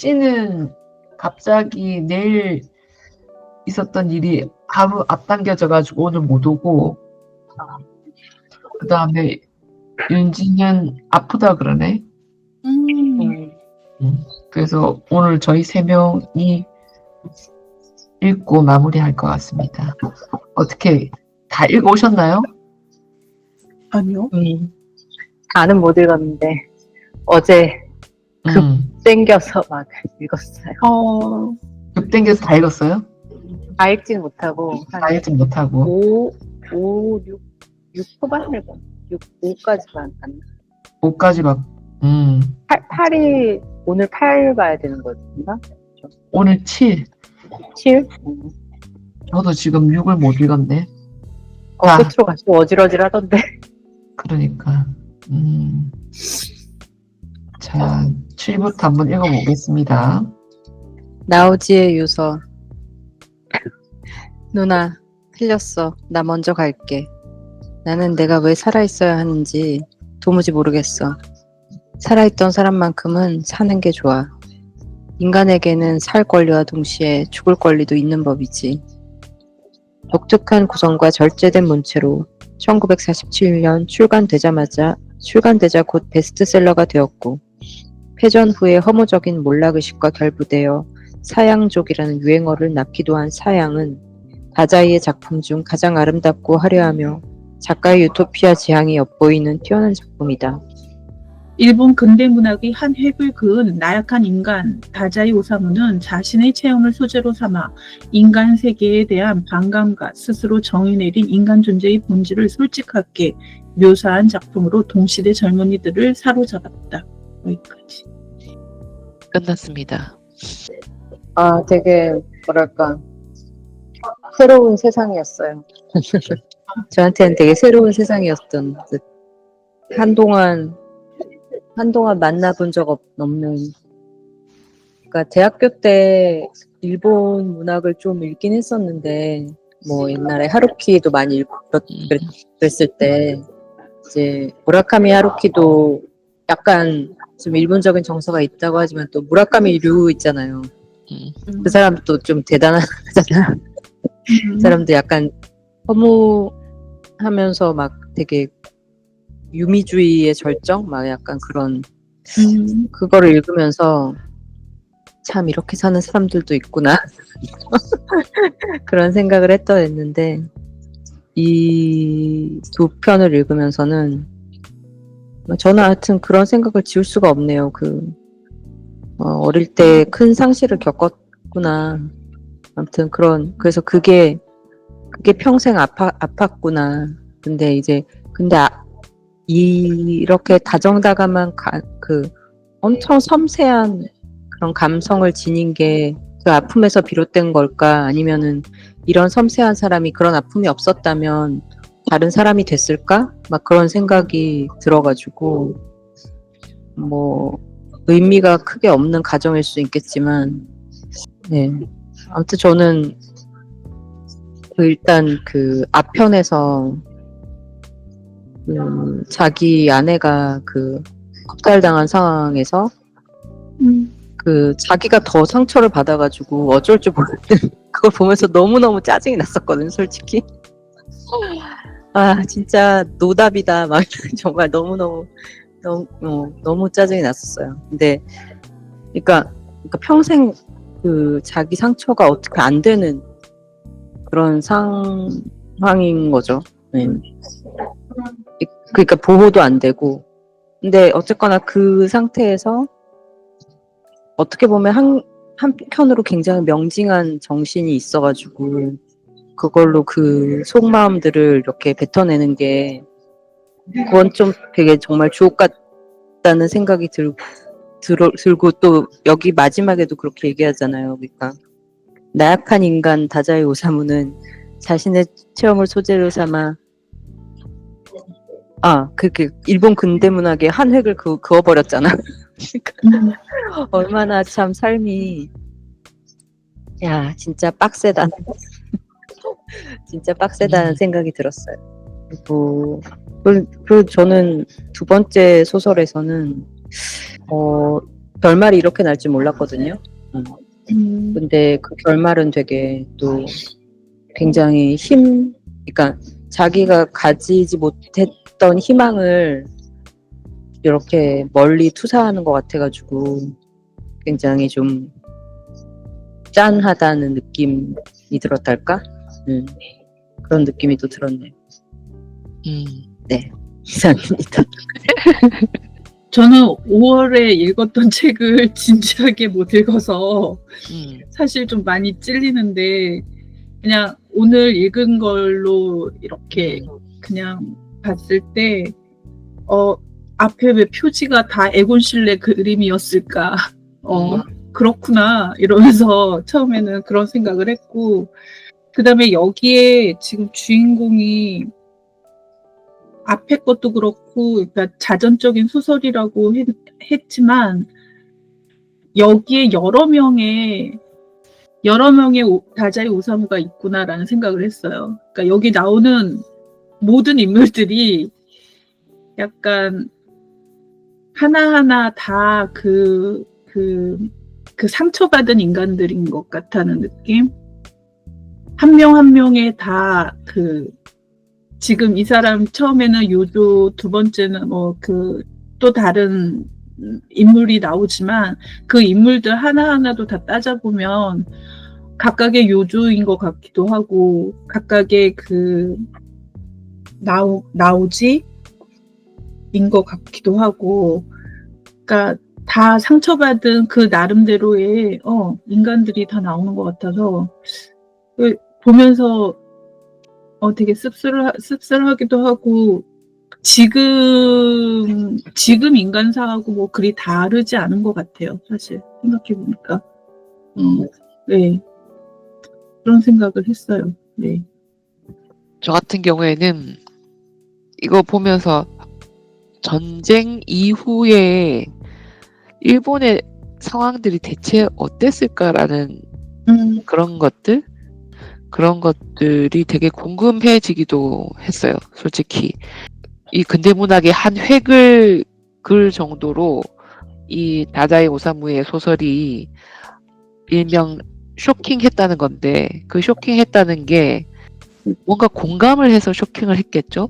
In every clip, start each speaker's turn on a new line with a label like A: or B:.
A: 일지는 갑자기 내일 있었던 일이 하루 앞당겨져가지고 오늘 못 오고, 그 다음에 윤지는 아프다 그러네. 그래서 오늘 저희 3명이 읽고 마무리할 것 같습니다. 어떻게 다 읽어오셨나요?
B: 아니요.
C: 다는 못 읽었는데 어제 땡겨서 막 읽었어요.
A: 급 땡겨서 다 읽었어요?
C: 다 읽진 못하고
A: 다 읽지 못하고
C: 6 후반을 5까지만 봤나?
A: 5까지 막
C: 8이 오늘 8 봐야 되는 거였나?
A: 오늘 7.
C: 7?
A: 저도 지금 6을 못 읽었네. 자,
C: 끝으로 가시고 어질어질하던데.
A: 그러니까 자, 7부터 한번 읽어보겠습니다.
C: 나오지의 유서. 누나, 틀렸어. 나 먼저 갈게. 나는 내가 왜 살아있어야 하는지 도무지 모르겠어. 살아있던 사람만큼은 사는 게 좋아. 인간에게는 살 권리와 동시에 죽을 권리도 있는 법이지. 독특한 구성과 절제된 문체로 1947년 출간되자 곧 베스트셀러가 되었고, 패전 후에 허무적인 몰락의식과 결부되어 사양족이라는 유행어를 낳기도 한 사양은 다자이의 작품 중 가장 아름답고 화려하며 작가의 유토피아 지향이 엿보이는 뛰어난 작품이다.
B: 일본 근대문학의 한 획을 그은 나약한 인간 다자이 오사무는 자신의 체험을 소재로 삼아 인간 세계에 대한 반감과 스스로 정의 내린 인간 존재의 본질을 솔직하게 묘사한 작품으로 동시대 젊은이들을 사로잡았다. 여기까지.
A: 끝났습니다.
C: 되게 뭐랄까 새로운 세상이었어요. 저한테는 되게 새로운 세상이었던 듯. 한동안 만나본 적 없는. 그러니까 대학교 때 일본 문학을 좀 읽긴 했었는데, 뭐 옛날에 하루키도 많이 그랬을 때 이제 무라카미 하루키도 약간 좀 일본적인 정서가 있다고 하지만 또 무라카미 류 있잖아요. 그 사람도 좀 대단하잖아. 그 사람도 약간 허무하면서 막 되게 유미주의의 절정? 막 약간 그런 그거를 읽으면서 참 이렇게 사는 사람들도 있구나 그런 생각을 했는데 이 두 편을 읽으면서는 저는 하여튼 그런 생각을 지울 수가 없네요. 어릴 때 큰 상실을 겪었구나. 아무튼 그래서 그게 평생 아팠구나. 근데 이렇게 다정다감한 엄청 섬세한 그런 감성을 지닌 게 그 아픔에서 비롯된 걸까? 아니면은 이런 섬세한 사람이 그런 아픔이 없었다면 다른 사람이 됐을까? 막 그런 생각이 들어가지고 뭐 의미가 크게 없는 가정일 수 있겠지만, 네. 아무튼 저는 일단 앞편에서 자기 아내가 겁탈당한 상황에서 자기가 더 상처를 받아가지고 어쩔 줄 모르는 그걸 보면서 너무너무 짜증이 났었거든, 솔직히. 진짜 노답이다. 막 정말 너무 짜증이 났었어요. 근데 그러니까 평생 자기 상처가 어떻게 안 되는 그런 상황인 거죠. 네. 그러니까 보호도 안 되고. 근데 어쨌거나 그 상태에서 어떻게 보면 한편으로 굉장히 명징한 정신이 있어가지고 그걸로 속마음들을 이렇게 뱉어내는 게 그건 좀 되게 정말 주옥 같다는 생각이 들고 또 여기 마지막에도 그렇게 얘기하잖아요. 그러니까 나약한 인간 다자이 오사무는 자신의 체험을 소재로 삼아 일본 근대문학의 한 획을 그어버렸잖아. 얼마나 참 삶이 진짜 빡세다. 진짜 빡세다는 생각이 들었어요. 그리고 저는 두 번째 소설에서는 결말이 이렇게 날 줄 몰랐거든요.
B: 음,
C: 근데 그 결말은 되게 또 굉장히 그러니까 자기가 가지지 못했던 희망을 이렇게 멀리 투사하는 것 같아가지고 굉장히 좀 짠하다는 느낌이 들었달까? 그런 느낌이 또 들었네요. 네, 이상입니다.
B: 저는 5월에 읽었던 책을 진지하게 못 읽어서 사실 좀 많이 찔리는데 그냥 오늘 읽은 걸로 이렇게 그냥 봤을 때 앞에 왜 표지가 다 에곤 실레 그림이었을까? 그렇구나 이러면서 처음에는 그런 생각을 했고 그 다음에 여기에 지금 주인공이 앞에 것도 그렇고 그러니까 자전적인 소설이라고 했지만 여기에 여러 명의 다자이 오사무가 있구나라는 생각을 했어요. 그러니까 여기 나오는 모든 인물들이 약간 하나하나 다 그 상처받은 인간들인 것 같다는 느낌? 한 명 한 명에 다 지금 이 사람 처음에는 요조, 두 번째는 또 다른 인물이 나오지만 그 인물들 하나하나도 다 따져보면 각각의 요조인 것 같기도 하고 각각의 나오지인 것 같기도 하고 그러니까 다 상처받은 그 나름대로의 인간들이 다 나오는 것 같아서 보면서 되게 씁쓸하기도 하고 지금 인간사하고 뭐 그리 다르지 않은 것 같아요. 사실 생각해보니까 네 그런 생각을 했어요. 네.
D: 저 같은 경우에는 이거 보면서 전쟁 이후에 일본의 상황들이 대체 어땠을까라는 그런 것들이 되게 궁금해지기도 했어요. 솔직히 이 근대문학의 한 획을 그을 정도로 이 다자이 오사무의 소설이 일명 쇼킹했다는 건데 그 쇼킹했다는 게 뭔가 공감을 해서 쇼킹을 했겠죠.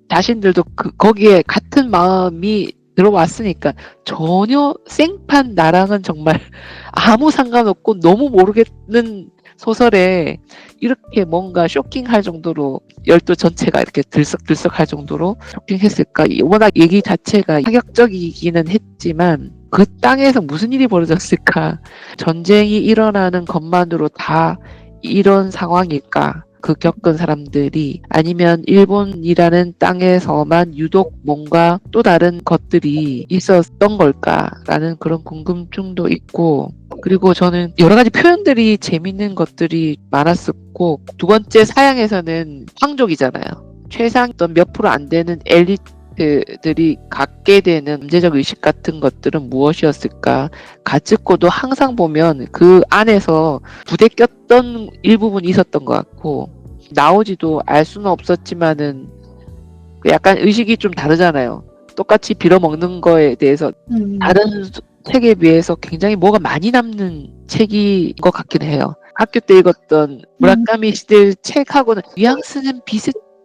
D: 자신들도 거기에 같은 마음이 들어왔으니까 전혀 생판 나랑은 정말 아무 상관없고 너무 모르겠는 소설에 이렇게 뭔가 쇼킹할 정도로 열도 전체가 이렇게 들썩들썩할 정도로 쇼킹했을까? 워낙 얘기 자체가 파격적이기는 했지만 그 땅에서 무슨 일이 벌어졌을까? 전쟁이 일어나는 것만으로 다 이런 상황일까? 그 겪은 사람들이 아니면 일본이라는 땅에서만 유독 뭔가 또 다른 것들이 있었던 걸까라는 그런 궁금증도 있고 그리고 저는 여러 가지 표현들이 재밌는 것들이 많았었고 두 번째 사양에서는 황족이잖아요. 최상 어떤 몇 프로 안 되는 엘리트들이 갖게 되는 문제적 의식 같은 것들은 무엇이었을까? 가츠코도 항상 보면 그 안에서 부대 꼈던 일부분이 있었던 것 같고 나오지도 알 수는 없었지만은 약간 의식이 좀 다르잖아요. 똑같이 빌어먹는 거에 대해서 다른 책에 비해서 굉장히 뭐가 많이 남는 책인 것 같긴 해요. 학교 때 읽었던 무라카미 시들 책하고는 뉘앙스는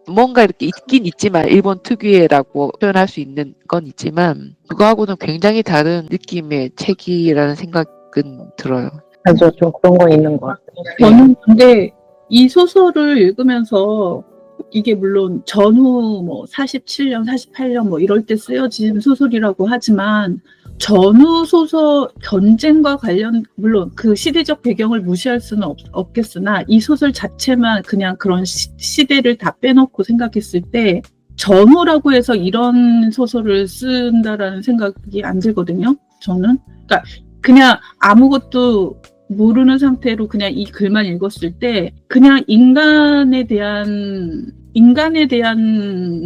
D: 뭔가 이렇게 있긴 있지만 일본 특유의라고 표현할 수 있는 건 있지만 그거하고는 굉장히 다른 느낌의 책이라는 생각은 들어요.
C: 맞아, 좀 그런 거 있는 것 같아요.
B: 저는 근데 이 소설을 읽으면서 이게 물론 전후 47년, 48년 이럴 때 쓰여진 소설이라고 하지만 전후 소설 전쟁과 관련 물론 그 시대적 배경을 무시할 수는 없겠으나 이 소설 자체만 그냥 그런 시대를 다 빼놓고 생각했을 때 전후라고 해서 이런 소설을 쓴다라는 생각이 안 들거든요. 저는 그러니까 그냥 아무것도 모르는 상태로 그냥 이 글만 읽었을 때 그냥 인간에 대한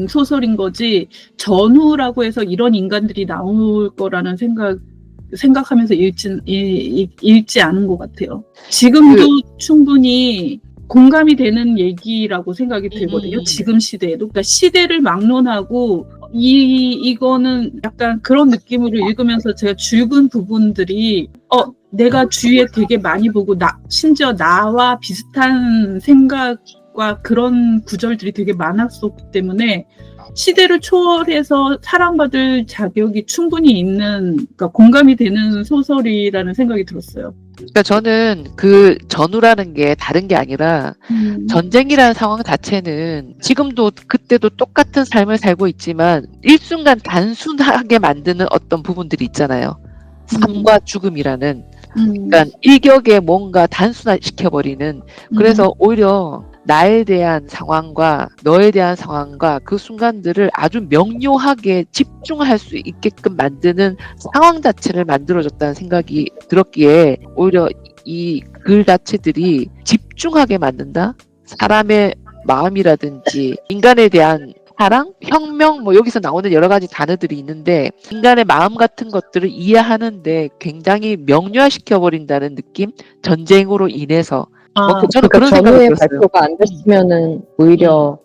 B: 소설인 거지 전후라고 해서 이런 인간들이 나올 거라는 생각하면서 읽지 않은 것 같아요. 지금도 충분히 공감이 되는 얘기라고 생각이 들거든요. 지금 시대에도. 그러니까 시대를 막론하고 이거는 약간 그런 느낌으로 읽으면서 제가 죽은 부분들이, 내가 주위에 되게 많이 보고, 심지어 나와 비슷한 생각과 그런 구절들이 되게 많았었기 때문에, 시대를 초월해서 사랑받을 자격이 충분히 있는, 그러니까 공감이 되는 소설이라는 생각이 들었어요.
D: 그러니까 저는 그 전후라는 게 다른 게 아니라 전쟁이라는 상황 자체는 지금도 그때도 똑같은 삶을 살고 있지만 일순간 단순하게 만드는 어떤 부분들이 있잖아요. 삶과 죽음이라는. 그러니까 일격에 뭔가 단순화시켜버리는. 그래서 오히려 나에 대한 상황과 너에 대한 상황과 그 순간들을 아주 명료하게 집중할 수 있게끔 만드는 상황 자체를 만들어줬다는 생각이 들었기에 오히려 이 글 자체들이 집중하게 만든다? 사람의 마음이라든지 인간에 대한 사랑, 혁명, 뭐 여기서 나오는 여러 가지 단어들이 있는데 인간의 마음 같은 것들을 이해하는데 굉장히 명료화시켜버린다는 느낌? 전쟁으로 인해서. 저는
C: 그러니까
D: 그런 생각이
C: 전후의
D: 들었어요.
C: 발표가 안 됐으면은 오히려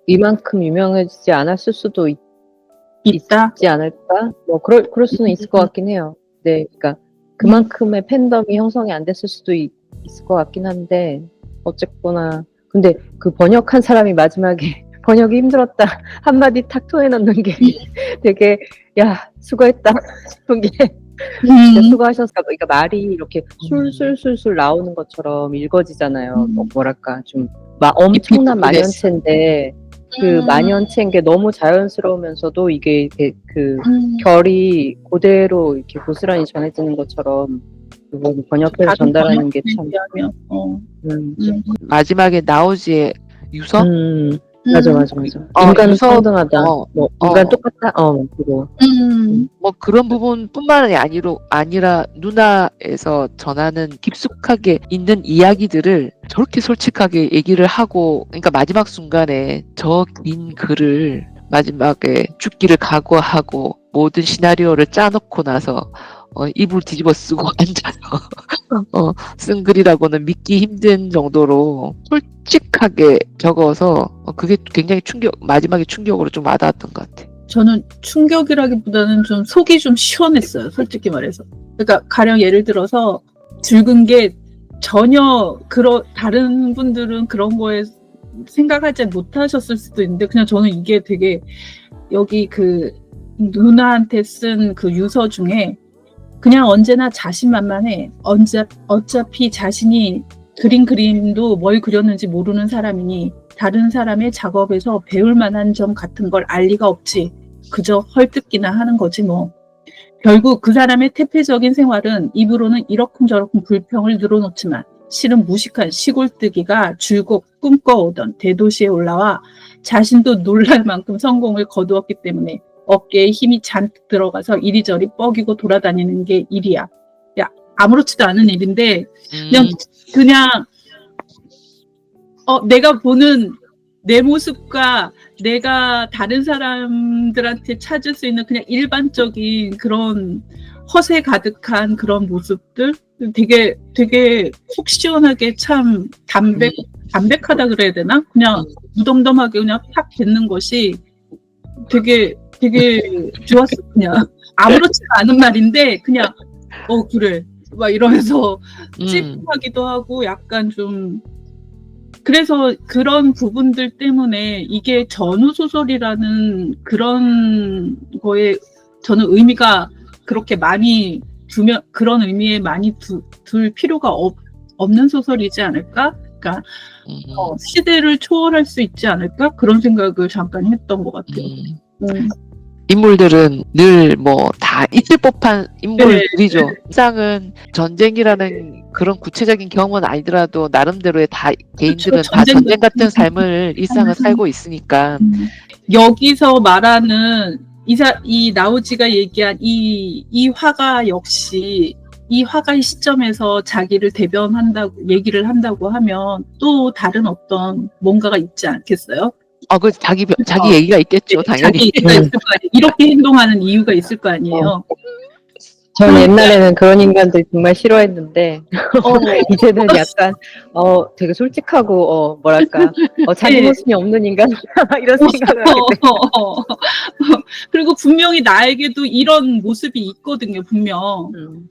C: 이만큼 유명해지지 않았을 수도
B: 있다?
C: 있지 않을까? 뭐 그럴 수는 있을 것 같긴 해요. 네, 그러니까 그만큼의 팬덤이 형성이 안 됐을 수도 있을 것 같긴 한데 어쨌거나 근데 그 번역한 사람이 마지막에 번역이 힘들었다 한마디 탁 토해놓는 게 되게 야 수고했다 싶은 게 진짜 수고하셨어. 그러니까 말이 이렇게 술술술술 나오는 것처럼 읽어지잖아요. 뭐랄까 좀 엄청난 만연체인데 그 만연체인 게 너무 자연스러우면서도 이게 그 결이 그대로 이렇게 고스란히 전해지는 것처럼 그걸 번역해서 전달하는 게 참.
D: 마지막에 나오지의 유서?
C: 맞아. 인간은
D: 유서,
C: 평등하다. 인간 똑같다. 그거.
D: 뭐 그런 부분뿐만이 아니라 누나에서 전하는 깊숙하게 있는 이야기들을 저렇게 솔직하게 얘기를 하고, 그러니까 마지막 순간에 저 긴 글을 마지막에 죽기를 각오하고 모든 시나리오를 짜놓고 나서 이불 뒤집어 쓰고 앉아서 쓴 글이라고는 믿기 힘든 정도로 솔직하게 적어서 그게 굉장히 마지막에 충격으로 좀 와닿았던 것 같아요.
B: 저는 충격이라기보다는 좀 속이 좀 시원했어요, 솔직히 말해서. 그러니까 가령 예를 들어서 죽은 게 전혀 다른 분들은 그런 거에 생각하지 못하셨을 수도 있는데 그냥 저는 이게 되게 여기 그 누나한테 쓴 그 유서 중에 그냥 언제나 자신만만해. 어차피 자신이 그린 그림도 뭘 그렸는지 모르는 사람이니 다른 사람의 작업에서 배울 만한 점 같은 걸 알 리가 없지. 그저 헐뜯기나 하는 거지 뭐. 결국 그 사람의 태폐적인 생활은 입으로는 이러쿵저러쿵 불평을 늘어놓지만 실은 무식한 시골뜨기가 줄곧 꿈꿔오던 대도시에 올라와 자신도 놀랄 만큼 성공을 거두었기 때문에 어깨에 힘이 잔뜩 들어가서 이리저리 뻐기고 돌아다니는 게 일이야. 야, 아무렇지도 않은 일인데 그냥 내가 보는 내 모습과 내가 다른 사람들한테 찾을 수 있는 그냥 일반적인 그런 허세 가득한 그런 모습들 되게 속 시원하게 참 담백하다 그래야 되나? 그냥 무덤덤하게 그냥 탁 뱉는 것이 되게 좋았어. 그냥 아무렇지도 않은 말인데 그냥 그래 막 이러면서 찝찝하기도 하고 약간 좀 그래서 그런 부분들 때문에 이게 전후소설이라는 그런 거에 저는 의미가 그렇게 많이 그런 의미에 많이 둘 필요가 없는 소설이지 않을까? 그러니까 시대를 초월할 수 있지 않을까? 그런 생각을 잠깐 했던 것 같아요.
D: 인물들은 늘 뭐 다 있을 법한 인물들이죠. 세상은 전쟁이라는 그런 구체적인 경험은 아니더라도 나름대로의 다 개인들은 다 전쟁 같은 삶을 일상을 살고 있으니까.
B: 여기서 말하는 이 나우지가 얘기한 이 화가 역시 이 화가의 시점에서 자기를 얘기를 한다고 하면 또 다른 어떤 뭔가가 있지 않겠어요?
D: 그 자기 얘기가 있겠죠, 당연히.
B: 자기 얘기가 있을 거 아니에요. 이렇게 행동하는 이유가 있을 거 아니에요.
C: 전
B: 그러니까,
C: 옛날에는 그런 인간들 정말 싫어했는데
B: 어,
C: 이제는 약간 되게 솔직하고 뭐랄까 자기
B: 예.
C: 모습이 없는 인간 이런 생각을 하게 돼.
B: 그리고 분명히 나에게도 이런 모습이 있거든요, 분명.
C: 음.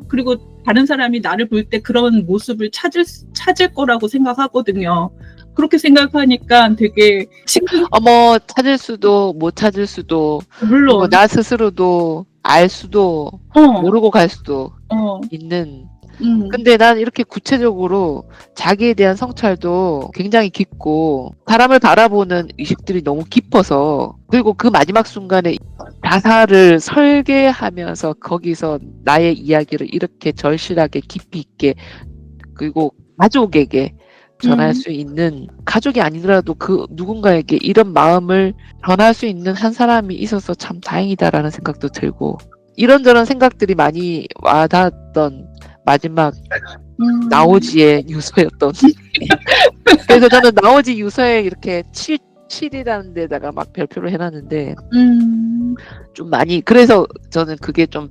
B: 그리고 다른 사람이 나를 볼 때 그런 모습을 찾을 거라고 생각하거든요. 그렇게 생각하니까 되게 친구,
D: 어머, 찾을 수도, 못 찾을 수도, 그리고
B: 물론,
D: 나 스스로도 알 수도,
B: 어,
D: 모르고 갈 수도
B: 어,
D: 있는.
B: 음,
D: 근데 난 이렇게 구체적으로 자기에 대한 성찰도 굉장히 깊고, 사람을 바라보는 의식들이 너무 깊어서, 그리고 그 마지막 순간에 자살을 설계하면서 거기서 나의 이야기를 이렇게 절실하게 깊이 있게, 그리고 가족에게 전할 수 있는, 가족이 아니더라도 그 누군가에게 이런 마음을 전할 수 있는 한 사람이 있어서 참 다행이다라는 생각도 들고, 이런저런 생각들이 많이 와닿았던 마지막 나오지의 유서였던. 그래서 저는 나오지 유서에 이렇게 7이라는 데다가 막 별표를 해놨는데, 좀 많이, 그래서 저는 그게 좀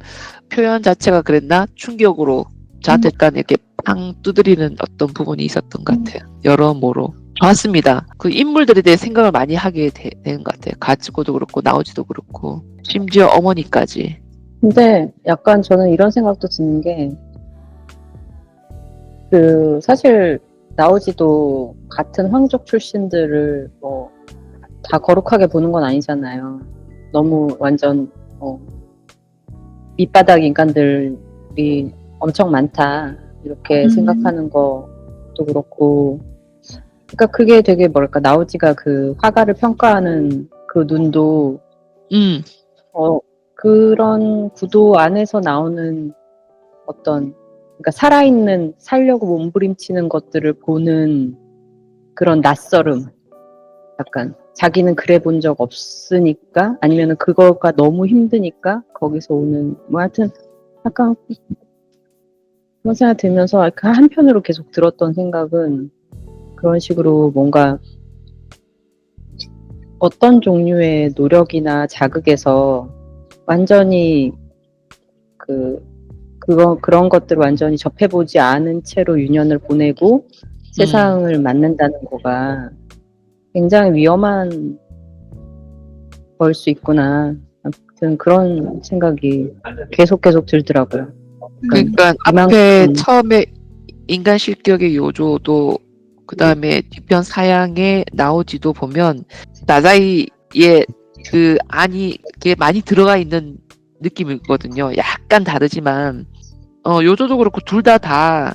D: 표현 자체가 그랬나? 충격으로 저한테 약간 이렇게 팡 두드리는 어떤 부분이 있었던 것 같아요. 여러모로. 좋았습니다. 그 인물들에 대해 생각을 많이 하게 되는 것 같아요. 가츠고도 그렇고, 나오지도 그렇고, 심지어 어머니까지.
C: 근데 약간 저는 이런 생각도 드는 게 사실 나오지도 같은 황족 출신들을 뭐 다 거룩하게 보는 건 아니잖아요. 너무 완전 밑바닥 인간들이 엄청 많다 이렇게 생각하는 것도 그렇고, 그러니까 그게 되게 뭐랄까 나오지가 그 화가를 평가하는 그 눈도 그런 구도 안에서 나오는 어떤, 그러니까 살려고 몸부림치는 것들을 보는 그런 낯설음, 약간 자기는 그래 본 적 없으니까 아니면은 그거가 너무 힘드니까 거기서 오는 뭐 하여튼 약간 그런 생각 들면서 한편으로 계속 들었던 생각은 그런 식으로 뭔가 어떤 종류의 노력이나 자극에서 완전히 그런 것들을 완전히 접해보지 않은 채로 유년을 보내고 세상을 맞는다는 거가 굉장히 위험한 걸 수 있구나. 아무튼 그런 생각이 계속 들더라고요.
D: 그러니까 앞에 처음에 인간 실격의 요조도, 그 다음에 뒤편 사양에 나오지도 보면 나자이의 그 안이 이게 많이 들어가 있는 느낌이거든요. 약간 다르지만 요조도 그렇고 둘 다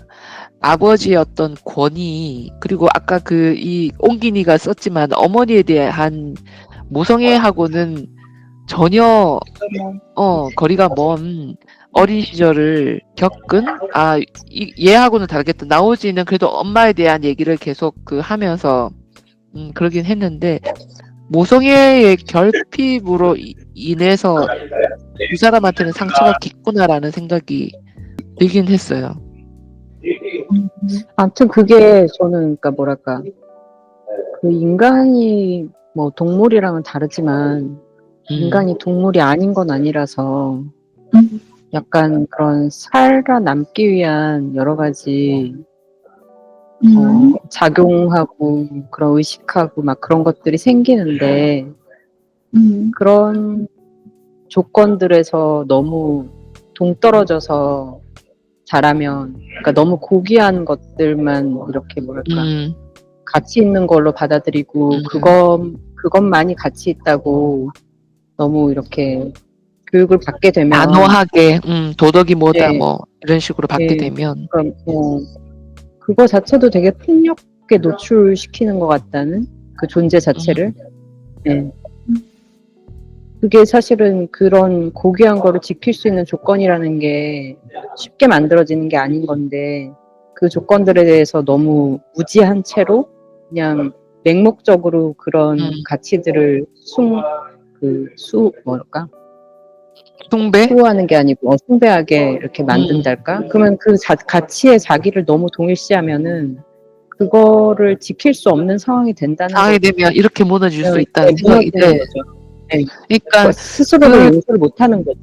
D: 아버지의 어떤 권위, 그리고 아까 이 옹기니가 썼지만 어머니에 대한 모성애하고는 전혀 거리가 먼 어린 시절을 겪은, 얘하고는 다르겠다. 나오지는 그래도 엄마에 대한 얘기를 계속 하면서 그러긴 했는데, 모성애의 결핍으로 인해서 두 사람한테는 상처가 깊구나라는 생각이 들긴 했어요.
C: 아무튼 그게 저는 그러니까 뭐랄까 그 인간이 뭐 동물이랑은 다르지만 인간이 동물이 아닌 건 아니라서 약간 그런 살아남기 위한 여러 가지 작용하고 그런 의식하고 막 그런 것들이 생기는데 그런 조건들에서 너무 동떨어져서 자라면, 그러니까 너무 고귀한 것들만 이렇게 뭐랄까 가치 있는 걸로 받아들이고 그것만이 가치 있다고 너무 이렇게 교육을 받게 되면
D: 단호하게 도덕이 뭐다
C: 네.
D: 뭐 이런 식으로 받게
C: 네.
D: 되면
C: 그럼 그거 자체도 되게 폭력에 노출시키는 것 같다는 그 존재 자체를. 네. 그게 사실은 그런 고귀한 거를 지킬 수 있는 조건이라는 게 쉽게 만들어지는 게 아닌 건데 그 조건들에 대해서 너무 무지한 채로 그냥 맹목적으로 그런 가치들을 뭐랄까? 수호하는 게 아니고 숭배하게 이렇게 만든달까? 그러면 그 가치에 자기를 너무 동일시하면은 그거를 지킬 수 없는 상황이 된다는
D: 상황이 되면 이렇게 무너질 수 있다는 생각이
C: 무너지는 거죠. 네.
D: 그러니까
C: 스스로를 용서를 못하는 거죠.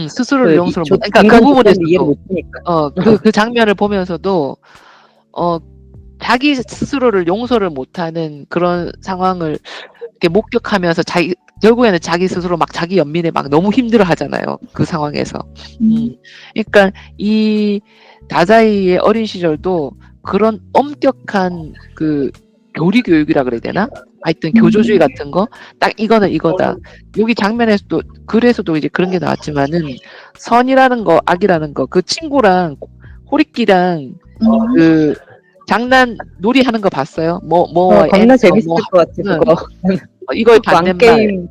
D: 스스로를 용서를 못. 그러니까 그
C: 인간 조건을 이해를
D: 부분에서도
C: 못하니까.
D: 그 장면을 보면서도 자기 스스로를 용서를 못하는 그런 상황을 이렇게 목격하면서 결국에는 자기 스스로 막 자기 연민에 막 너무 힘들어 하잖아요. 그 상황에서. 그러니까 이 다자이의 어린 시절도 그런 엄격한 그 교리 교육이라 그래야 되나? 하여튼 교조주의 같은 거, 딱 이거는 이거다. 여기 장면에서도 그래서도 이제 그런 게 나왔지만은 선이라는 거, 악이라는 거, 그 친구랑 호리끼랑 그 장난 놀이 하는 거 봤어요?
C: 겁나 재밌을 것 같아 그거.
D: 이거의 반대말.
C: 게임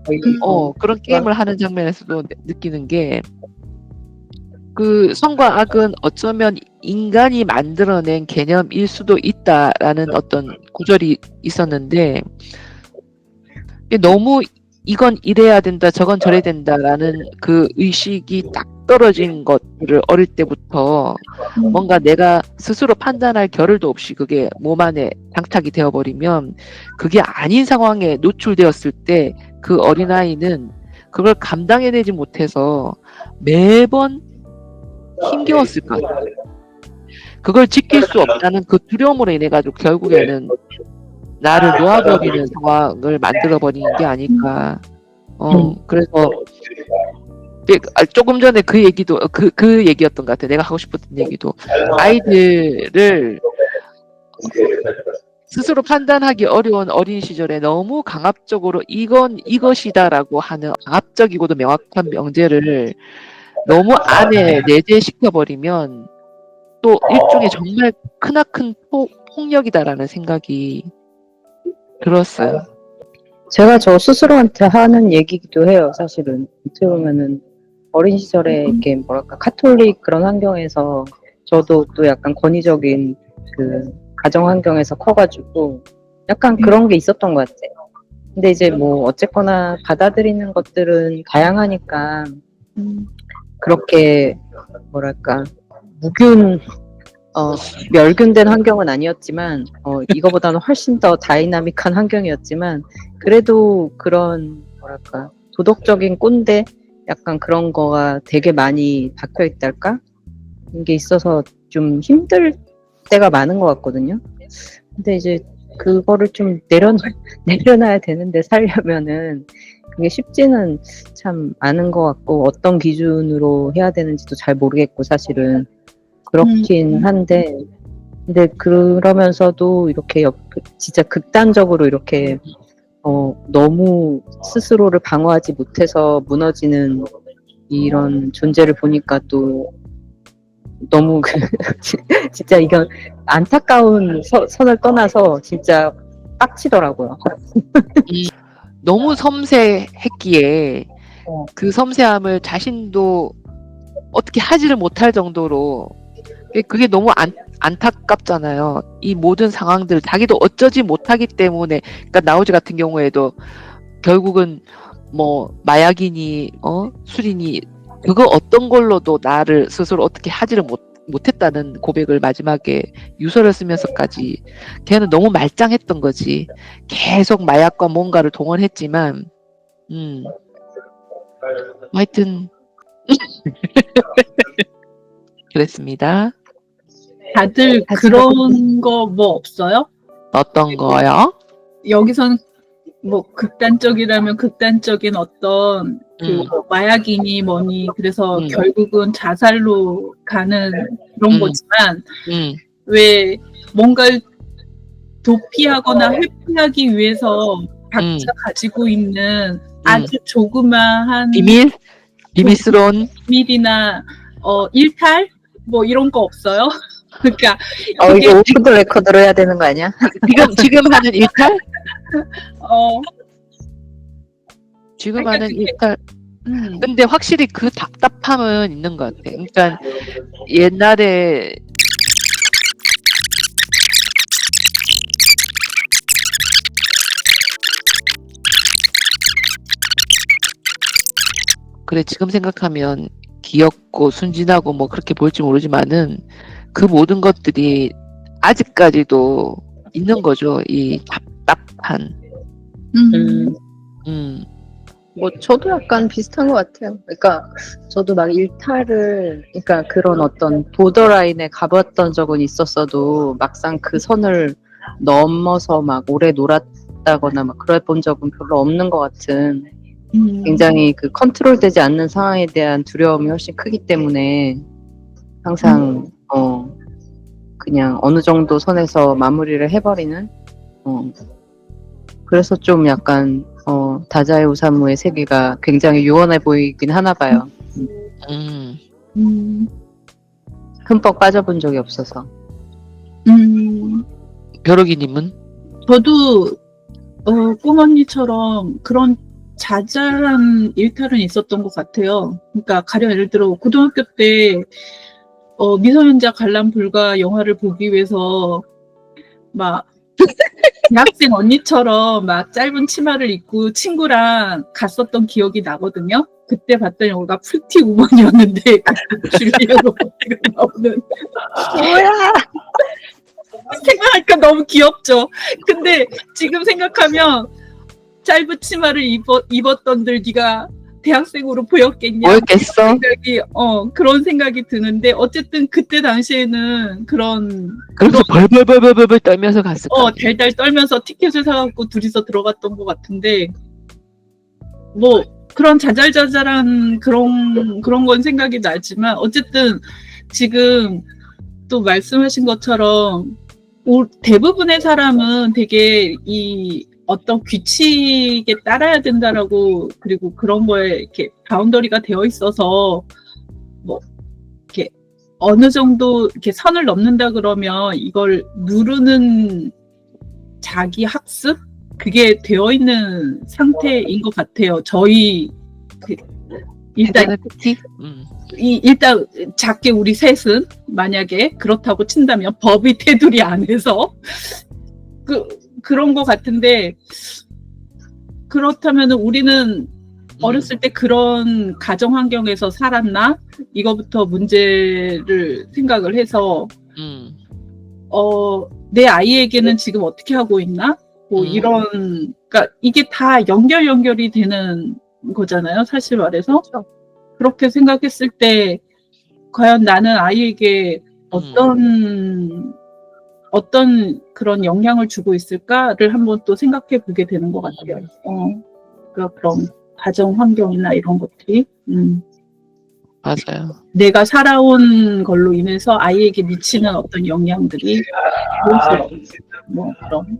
D: 그런 게임을 하는 장면에서도 느끼는 게 그 선과 악은 어쩌면 인간이 만들어낸 개념일 수도 있다라는 어떤 구절이 있었는데 너무 이건 이래야 된다 저건 저래야 된다라는 그 의식이 딱 떨어진 것들을 어릴 때부터 뭔가 내가 스스로 판단할 겨를도 없이 그게 몸 안에 장착이 되어버리면 그게 아닌 상황에 노출되었을 때 그 어린아이는 그걸 감당해내지 못해서 매번 힘겨웠을 것 같아요. 그걸 지킬 수 없다는 그 두려움으로 인해 가지고 결국에는 나를 놓아버리는 상황을 만들어버리는 게 아닐까. 그래서 조금 전에 그 얘기도 그 얘기였던 것 같아요. 내가 하고 싶었던 얘기도 아이들을 스스로 판단하기 어려운 어린 시절에 너무 강압적으로 이건 이것이다라고 하는 강압적이고도 명확한 명제를 너무 안에 내재시켜버리면 또 일종의 정말 크나큰 폭력이다라는 생각이 들었어요.
C: 제가 저 스스로한테 하는 얘기기도 해요. 사실은 어떻게 보면은 어린 시절에 이렇게 뭐랄까 카톨릭 그런 환경에서 저도 또 약간 권위적인 그 가정 환경에서 커가지고 약간 그런 게 있었던 것 같아요. 근데 이제 뭐 어쨌거나 받아들이는 것들은 다양하니까 그렇게 뭐랄까 멸균된 환경은 아니었지만 이거보다는 훨씬 더 다이나믹한 환경이었지만 그래도 그런 뭐랄까 도덕적인 꼰대 약간 그런 거가 되게 많이 박혀 있달까? 이게 있어서 좀 힘들 때가 많은 것 같거든요. 근데 이제 그거를 좀 내려놔야 되는데 살려면은 그게 쉽지는 참 않은 것 같고 어떤 기준으로 해야 되는지도 잘 모르겠고 사실은 그렇긴 한데 근데 그러면서도 이렇게 진짜 극단적으로 이렇게 너무 스스로를 방어하지 못해서 무너지는 이런 존재를 보니까 또 너무 진짜 이건 안타까운 선을 떠나서 진짜 빡치더라고요.
D: 너무 섬세했기에 그 섬세함을 자신도 어떻게 하지를 못할 정도로 그게 너무 안타깝잖아요. 이 모든 상황들 자기도 어쩌지 못하기 때문에 그러니까 나우지 같은 경우에도 결국은 뭐 마약이니 술이니 그거 어떤 걸로도 나를 스스로 어떻게 하지를 못했다는 고백을 마지막에 유서를 쓰면서까지 걔는 너무 말짱했던 거지. 계속 마약과 뭔가를 동원했지만 하여튼 그랬습니다.
B: 다들 그런 거 뭐 없어요?
D: 어떤 거요?
B: 여기서는 뭐 극단적이라면 극단적인 어떤 그 마약이니 뭐니 그래서 결국은 자살로 가는 그런 거지만 왜 뭔가를 도피하거나 회피하기 위해서 각자 가지고 있는 아주 조그마한
D: 비밀스러운
B: 비밀이나 일탈 뭐 이런 거 없어요? 그러니까
C: 이거 오프드 레코드로 해야 되는 거 아니야?
D: 지금 하는 일탈? 지금 하는 일탈. 근데 확실히 그 답답함은 있는 것 같아. 그러니까 옛날에 그래 지금 생각하면 귀엽고 순진하고 뭐 그렇게 보일지 모르지만은 그 모든 것들이 아직까지도 있는 거죠. 이 답답한.
C: 뭐 저도 약간 비슷한 것 같아요. 그러니까 저도 막 일탈을, 그러니까 그런 어떤 보더라인에 가봤던 적은 있었어도 막상 그 선을 넘어서 막 오래 놀았다거나 막 그래 본 적은 별로 없는 것 같은, 굉장히 그 컨트롤되지 않는 상황에 대한 두려움이 훨씬 크기 때문에 항상 그냥 어느 정도 선에서 마무리를 해버리는, 그래서 좀 약간 다자이 오사무의 세계가 굉장히 유원해 보이긴 하나 봐요.
D: 음.
C: 흠뻑 빠져본 적이 없어서.
D: 벼룩이님은?
B: 저도 꿈 언니처럼 그런 자잘한 일탈은 있었던 것 같아요. 그러니까 가령 예를 들어 고등학교 때 미성년자 관람 불가 영화를 보기 위해서 막 대학생 언니처럼 막 짧은 치마를 입고 친구랑 갔었던 기억이 나거든요. 그때 봤던 영화가 프리티 우먼이었는데 줄리아 로버트가 나오는.
C: 뭐야?
B: 생각하니까 너무 귀엽죠. 근데 지금 생각하면 짧은 치마를 입었던들 네가 대학생으로 보였겠냐?
D: 뭐였겠어?
B: 생각이 그런 생각이 드는데 어쨌든 그때 당시에는
D: 그래서 벌벌벌벌벌 떨면서 갔을까?
B: 달달 떨면서 티켓을 사갖고 둘이서 들어갔던 것 같은데 뭐 그런 자잘자잘한 그런 건 생각이 나지만 어쨌든 지금 또 말씀하신 것처럼 대부분의 사람은 되게 이 어떤 규칙에 따라야 된다라고 그리고 그런 거에 이렇게 바운더리가 되어 있어서 뭐 이렇게 어느 정도 이렇게 선을 넘는다 그러면 이걸 누르는 자기 학습 그게 되어 있는 상태인 것 같아요. 저희 일단 일단 작게 우리 셋은 만약에 그렇다고 친다면 법의 테두리 안에서 그런 것 같은데 그렇다면 우리는 어렸을 때 그런 가정 환경에서 살았나? 이거부터 문제를 생각을 해서 내 아이에게는 지금 어떻게 하고 있나? 뭐 그러니까 이게 다 연결이 되는 거잖아요. 사실 말해서. 그렇게 생각했을 때 과연 나는 아이에게 어떤 그런 영향을 주고 있을까를 한번 또 생각해 보게 되는 것 같아요. 그런 가정 환경이나 이런 것들이
D: 맞아요.
B: 내가 살아온 걸로 인해서 아이에게 미치는 어떤 영향들이 뭐 그런.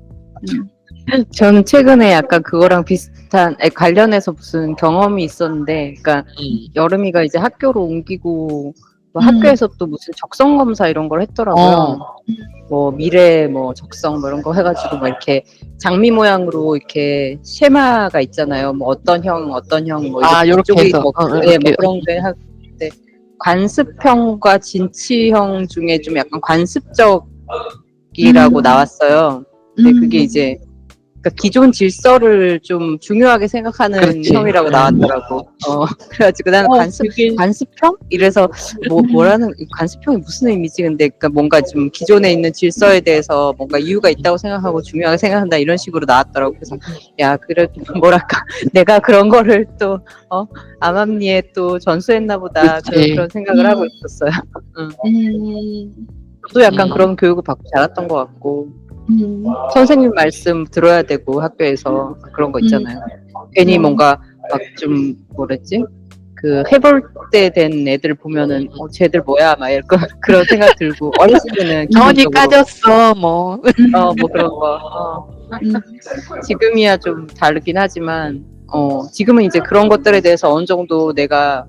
C: 저는 최근에 약간 그거랑 비슷한 관련해서 무슨 경험이 있었는데, 그러니까 여름이가 이제 학교로 옮기고 뭐 학교에서 또 무슨 적성 검사 이런 걸 했더라고요. 뭐 미래 뭐 적성 뭐 이런 거 해가지고 뭐 이렇게 장미 모양으로 이렇게 쉐마가 있잖아요. 뭐 어떤 형 뭐
D: 요렇게 해서
C: 뭐, 뭐 그런 게 하는데 관습형과 진취형 중에 좀 약간 관습적이라고 나왔어요. 근데 그게 이제 그러니까 기존 질서를 좀 중요하게 생각하는
D: 그렇지.
C: 형이라고 나왔더라고. 그래가지고 나는 관습형? 이래서 뭐라는 관습형이 무슨 의미지? 근데 그러니까 뭔가 좀 기존에 있는 질서에 대해서 뭔가 이유가 있다고 생각하고 중요하게 생각한다 이런 식으로 나왔더라고. 그래서 야 그래도 뭐랄까 내가 그런 거를 또 암암리에 또 전수했나 보다 그런 생각을 하고 있었어요. 저도 약간 그런 교육을 받고 자랐던 것 같고. 선생님 말씀 들어야 되고 학교에서 그런 거 있잖아요. 괜히 뭔가 막 좀 뭐랬지? 그 해볼 때 된 애들 보면은 쟤들 뭐야 막 이런 그런 생각 들고 어렸을 때는
D: 전이 까졌어 뭐.
C: 뭐 그런 거. 지금이야 좀 다르긴 하지만 지금은 이제 그런 것들에 대해서 어느 정도 내가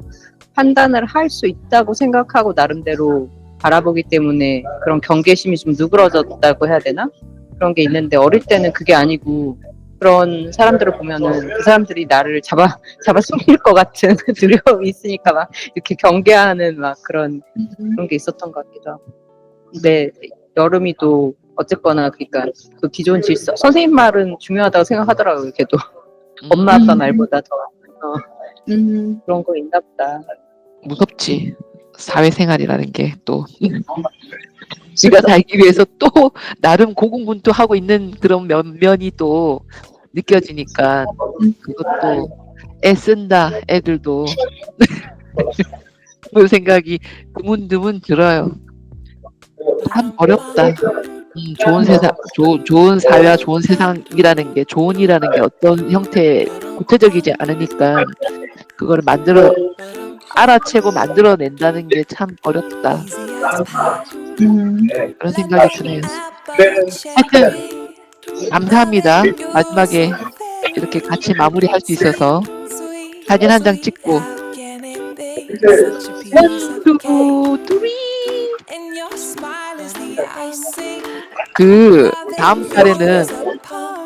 C: 판단을 할 수 있다고 생각하고 나름대로 바라보기 때문에 그런 경계심이 좀 누그러졌다고 해야 되나? 그런 게 있는데 어릴 때는 그게 아니고 그런 사람들을 보면은 그 사람들이 나를 잡아 숨길 것 같은 두려움이 있으니까 막 이렇게 경계하는 막 그런 게 있었던 것 같기도 하고. 근데 여름이도 어쨌거나 그러니까 그 기존 질서 선생님 말은 중요하다고 생각하더라고요. 걔도 엄마 아빠 말보다 더 그런 거 있나 보다.
D: 무섭지. 사회생활이라는 게 또 지가 살기 위해서 또 나름 고군분투하고 있는 그런 면이 또 느껴지니까 그것도 애쓴다 애들도 그 생각이 드문드문 들어요. 참 어렵다. 좋은 세상, 좋은 사회와 좋은 세상이라는 게, 좋은이라는 게 어떤 형태의 구체적이지 않으니까 그거를 알아채고 만들어낸다는 게 참 어렵다. 그런 생각이 드네요. 하여튼 감사합니다. 마지막에 이렇게 같이 마무리할 수 있어서 사진 한 장 찍고 1, 2, 3 그 다음 달에는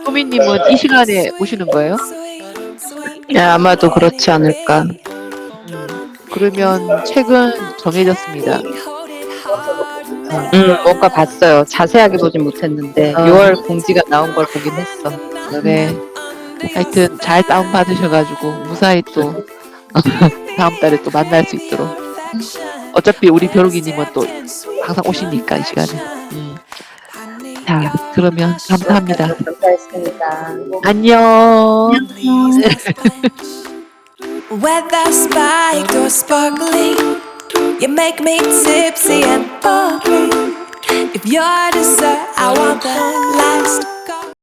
D: 소미님은 이 시간에 오시는 거예요?
C: 네, 아마도 그렇지 않을까.
D: 그러면 책은 정해졌습니다.
C: 뭔가 봤어요. 자세하게 보진 못했는데 6월 공지가 나온 걸 보긴 했어.
D: 네. 하여튼 잘 다운 받으셔가지고 무사히 또 다음 달에 또 만날 수 있도록. 어차피 우리 벼룩이님은 또 항상 오시니까 이 시간에. 자, 그러면 감사합니다.
C: 감사했습니다.
D: 안녕.
E: Whether spiked or sparkling, you make me tipsy and bubbly. If you're dessert, I want the last